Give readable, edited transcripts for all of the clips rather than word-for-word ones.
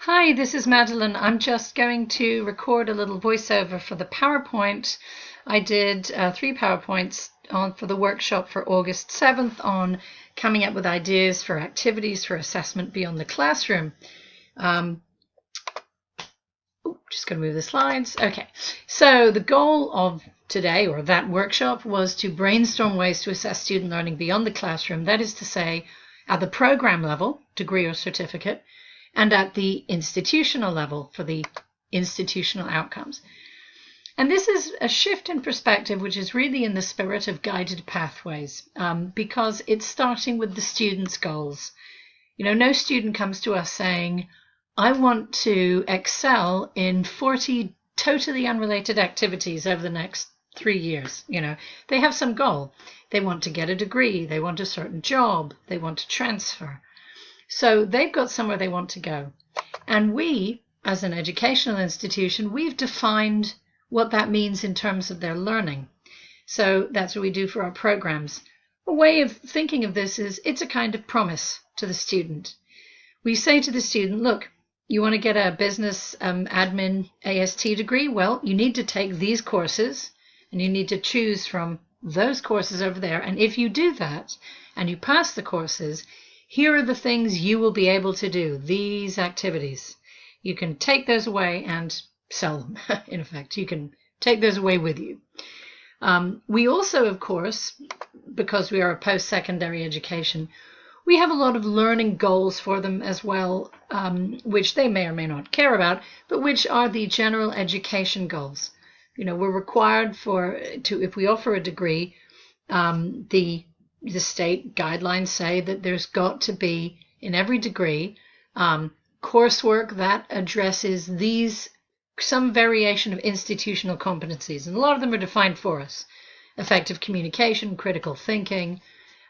Hi, this is Madeline. I'm just going to record a little voiceover for the PowerPoint. I did 3 PowerPoints for the workshop for August 7th on coming up with ideas for activities for assessment beyond the classroom. Just going to move the slides. Okay, so the goal of today, or that workshop, was to brainstorm ways to assess student learning beyond the classroom. That is to say, at the program level, degree or certificate, and at the institutional level for the institutional outcomes. And this is a shift in perspective, which is really in the spirit of guided pathways, because it's starting with the student's goals. You know, no student comes to us saying, I want to excel in 40 totally unrelated activities over the next 3 years. You know, they have some goal. They want to get a degree. They want a certain job. They want to transfer. So they've got somewhere they want to go. And we, as an educational institution, we've defined what that means in terms of their learning. So that's what we do for our programs. A way of thinking of this is it's a kind of promise to the student. We say to the student, look, you want to get a business admin AST degree? Well, you need to take these courses and you need to choose from those courses over there. And if you do that and you pass the courses, here are the things you will be able to do, these activities. You can take those away and sell them, in effect. You can take those away with you. We also, of course, because we are a post-secondary education, we have a lot of learning goals for them as well, which they may or may not care about, but which are the general education goals. You know, we're required if we offer a degree, the state guidelines say that there's got to be, in every degree, coursework that addresses some variation of institutional competencies. And a lot of them are defined for us. Effective communication, critical thinking,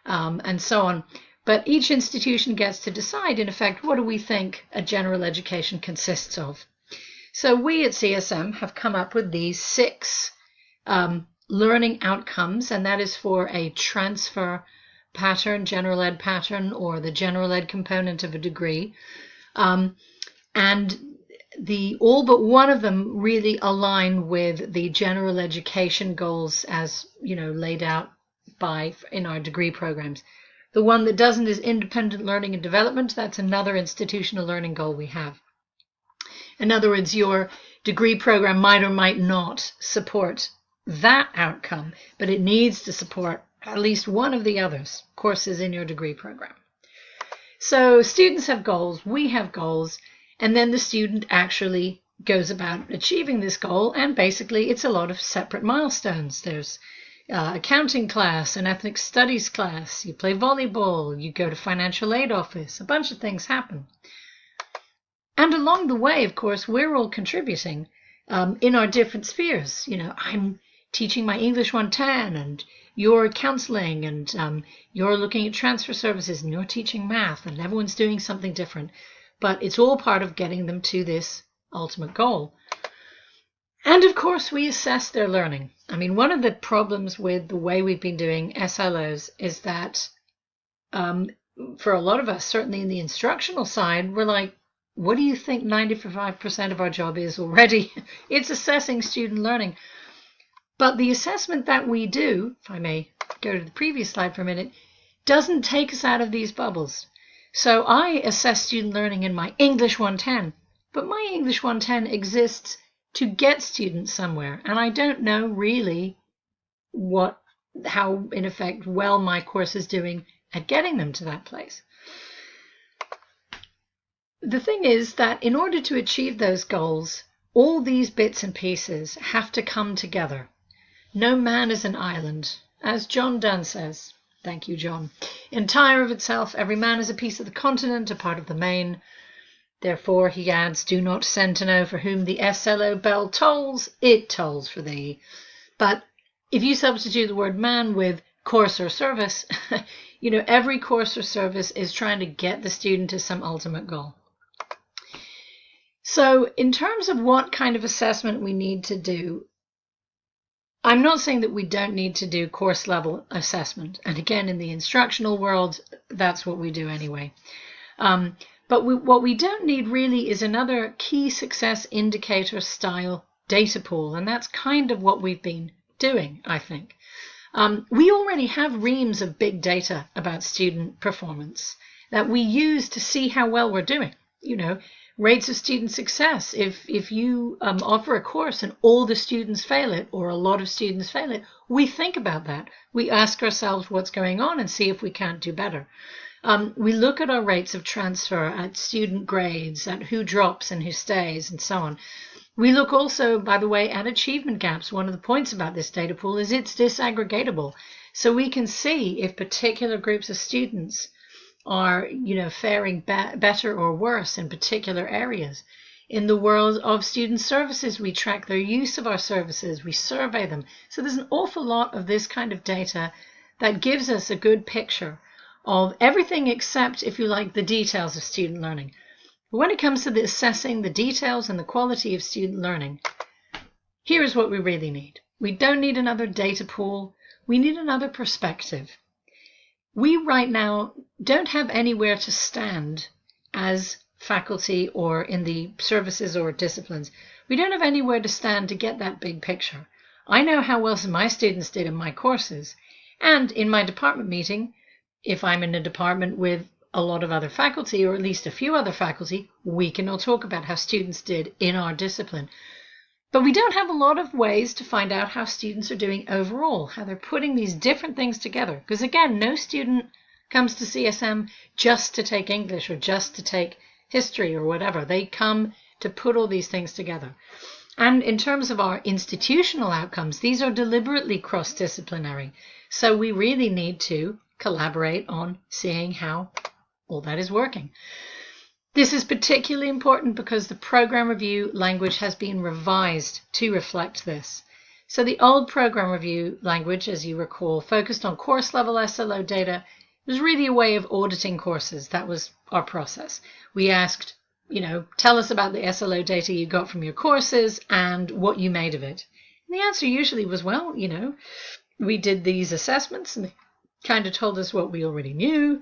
and so on. But each institution gets to decide, in effect, what do we think a general education consists of. So we at CSM have come up with these 6 learning outcomes, and that is for a transfer pattern, general ed pattern, or the general ed component of a degree. And all but one of them really align with the general education goals as, you know, laid out in our degree programs. The one that doesn't is independent learning and development. That's another institutional learning goal we have. In other words, your degree program might or might not support that outcome, but it needs to support at least one of the others courses in your degree program. So students have goals, we have goals, and then the student actually goes about achieving this goal, and basically it's a lot of separate milestones. There's accounting class, an ethnic studies class, you play volleyball, you go to financial aid office, a bunch of things happen. And along the way, of course, we're all contributing in our different spheres. You know, I'm teaching my English 110, and you're counseling, and you're looking at transfer services, and you're teaching math, and everyone's doing something different. But it's all part of getting them to this ultimate goal. And of course, we assess their learning. I mean, one of the problems with the way we've been doing SLOs is that for a lot of us, certainly in the instructional side, we're like, what do you think 95% of our job is already? It's assessing student learning. But the assessment that we do, if I may go to the previous slide for a minute, doesn't take us out of these bubbles. So I assess student learning in my English 110, but my English 110 exists to get students somewhere. And I don't know really how, in effect, well my course is doing at getting them to that place. The thing is that in order to achieve those goals, all these bits and pieces have to come together. No man is an island, as John Donne says. Thank you, John. Entire of itself, every man is a piece of the continent, a part of the main. Therefore, he adds, do not send to know for whom the SLO bell tolls, it tolls for thee. But if you substitute the word man with course or service, you know, every course or service is trying to get the student to some ultimate goal. So in terms of what kind of assessment we need to do, I'm not saying that we don't need to do course level assessment. And again, in the instructional world, that's what we do anyway. But what we don't need really is another key success indicator style data pool. And that's kind of what we've been doing, I think. We already have reams of big data about student performance that we use to see how well we're doing. Rates of student success. If you offer a course and all the students fail it, or a lot of students fail it, we think about that. We ask ourselves what's going on and see if we can't do better. We look at our rates of transfer, at student grades, at who drops and who stays, and so on. We look also, by the way, at achievement gaps. One of the points about this data pool is it's disaggregatable. So we can see if particular groups of students are, faring better or worse in particular areas. In the world of student services, we track their use of our services, we survey them. So there's an awful lot of this kind of data that gives us a good picture of everything except, if you like, the details of student learning. But when it comes to the assessing the details and the quality of student learning, here is what we really need. We don't need another data pool. We need another perspective. We right now don't have anywhere to stand as faculty or in the services or disciplines. We don't have anywhere to stand to get that big picture. I know how well my students did in my courses. And in my department meeting, if I'm in a department with a lot of other faculty, or at least a few other faculty, we can all talk about how students did in our discipline. But we don't have a lot of ways to find out how students are doing overall, how they're putting these different things together. Because again, no student comes to CSM just to take English or just to take history or whatever. They come to put all these things together. And in terms of our institutional outcomes, these are deliberately cross-disciplinary. So we really need to collaborate on seeing how all that is working. This is particularly important because the program review language has been revised to reflect this. So the old program review language, as you recall, focused on course level SLO data. It was really a way of auditing courses. That was our process. We asked, tell us about the SLO data you got from your courses and what you made of it. And the answer usually was, well, we did these assessments and they kind of told us what we already knew.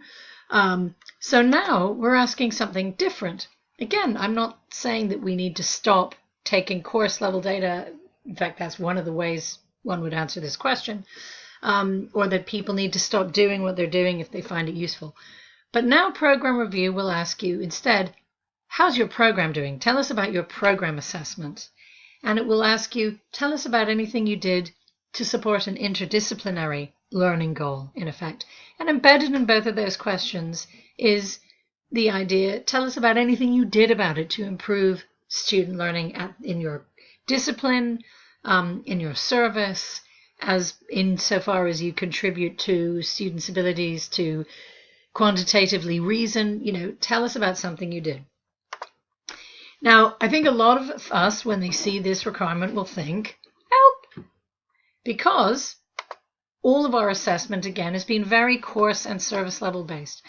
So now we're asking something different. Again, I'm not saying that we need to stop taking course level data. In fact, that's one of the ways one would answer this question, or that people need to stop doing what they're doing if they find it useful. But now program review will ask you instead, how's your program doing? Tell us about your program assessment. And it will ask you, tell us about anything you did to support an interdisciplinary learning goal, in effect. And embedded in both of those questions is the idea, tell us about anything you did about it to improve student learning in your discipline, in your service, as insofar as you contribute to students' abilities to quantitatively reason. Tell us about something you did. Now, I think a lot of us, when they see this requirement, will think, help, because all of our assessment, again, has been very course and service level based.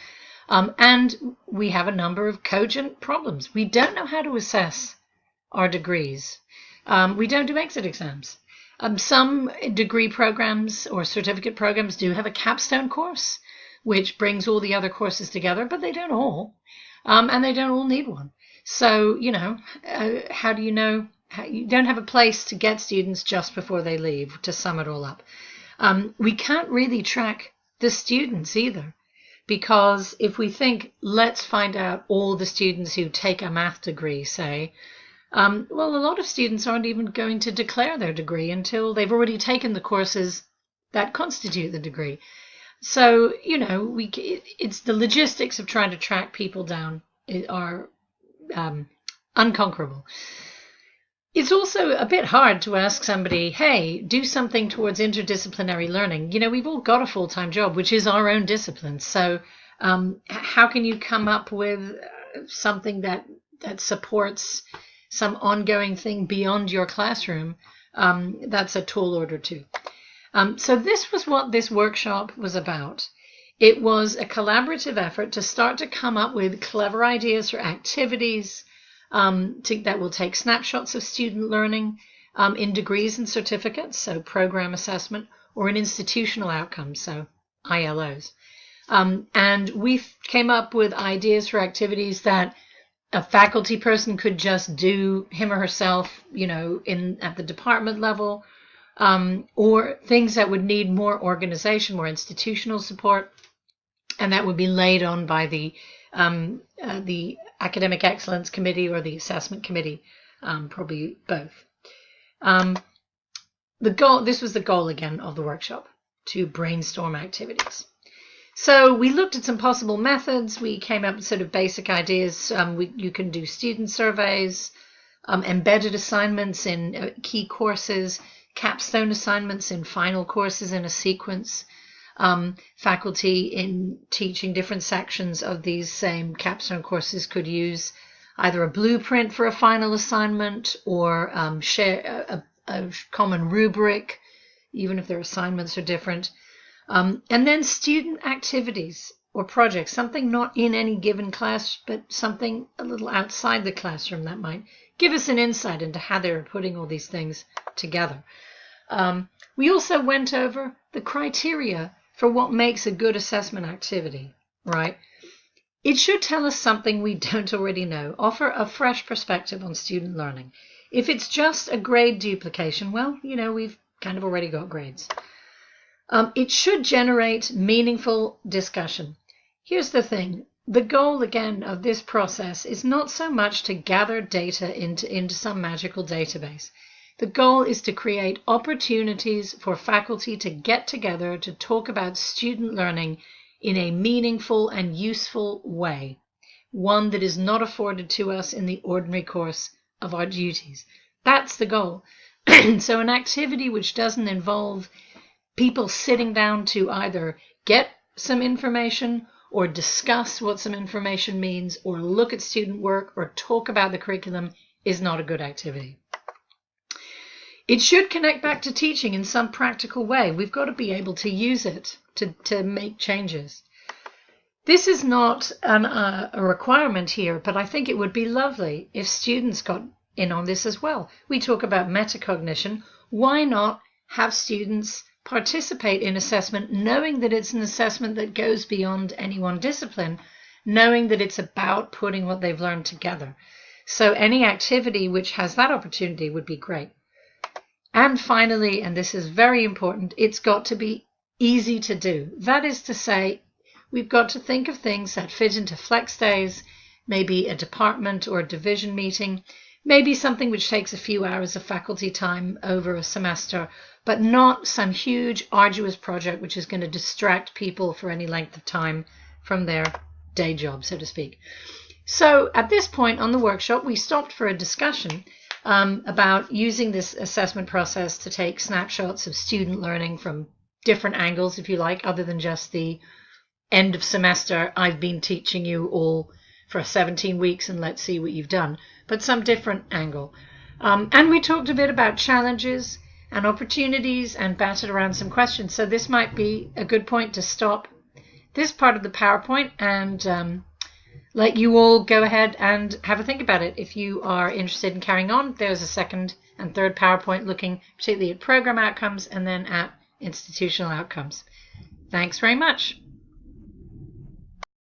And we have a number of cogent problems. We don't know how to assess our degrees. We don't do exit exams. Some degree programs or certificate programs do have a capstone course, which brings all the other courses together, but they don't all. And they don't all need one. So, how do you know? You don't have a place to get students just before they leave, to sum it all up. We can't really track the students either, because if we think, let's find out all the students who take a math degree, say, well, a lot of students aren't even going to declare their degree until they've already taken the courses that constitute the degree. So, it's the logistics of trying to track people down are unconquerable. It's also a bit hard to ask somebody, hey, do something towards interdisciplinary learning. We've all got a full-time job, which is our own discipline. So how can you come up with something that supports some ongoing thing beyond your classroom? That's a tall order too. So this was what this workshop was about. It was a collaborative effort to start to come up with clever ideas for activities that will take snapshots of student learning in degrees and certificates, so program assessment, or in institutional outcomes, so ILOs. And we came up with ideas for activities that a faculty person could just do him or herself, at the department level, or things that would need more organization, more institutional support, and that would be laid on by the Academic Excellence Committee or the Assessment Committee, probably both. This was the goal again of the workshop, to brainstorm activities. So we looked at some possible methods. We came up with sort of basic ideas. You can do student surveys, embedded assignments in key courses, capstone assignments in final courses in a sequence. Faculty in teaching different sections of these same capstone courses could use either a blueprint for a final assignment or share a common rubric, even if their assignments are different. And then student activities or projects, something not in any given class, but something a little outside the classroom that might give us an insight into how they were putting all these things together. We also went over the criteria for what makes a good assessment activity, right? It should tell us something we don't already know, offer a fresh perspective on student learning. If it's just a grade duplication, well, we've kind of already got grades. It should generate meaningful discussion. Here's the thing. The goal, again, of this process is not so much to gather data into some magical database. The goal is to create opportunities for faculty to get together to talk about student learning in a meaningful and useful way, one that is not afforded to us in the ordinary course of our duties. That's the goal. So an activity which doesn't involve people sitting down to either get some information or discuss what some information means or look at student work or talk about the curriculum is not a good activity. It should connect back to teaching in some practical way. We've got to be able to use it to make changes. This is not a requirement here, but I think it would be lovely if students got in on this as well. We talk about metacognition. Why not have students participate in assessment, knowing that it's an assessment that goes beyond any one discipline, knowing that it's about putting what they've learned together. So any activity which has that opportunity would be great. And finally, and this is very important, it's got to be easy to do. That is to say, we've got to think of things that fit into flex days, maybe a department or a division meeting, maybe something which takes a few hours of faculty time over a semester, but not some huge, arduous project which is going to distract people for any length of time from their day job, so to speak. So at this point on the workshop, we stopped for a discussion about using this assessment process to take snapshots of student learning from different angles, if you like, other than just the end of semester, I've been teaching you all for 17 weeks and let's see what you've done, but some different angle. And we talked a bit about challenges and opportunities and batted around some questions. So this might be a good point to stop this part of the PowerPoint and let you all go ahead and have a think about it. If you are interested in carrying on, there's a second and third PowerPoint looking particularly at program outcomes and then at institutional outcomes. Thanks very much.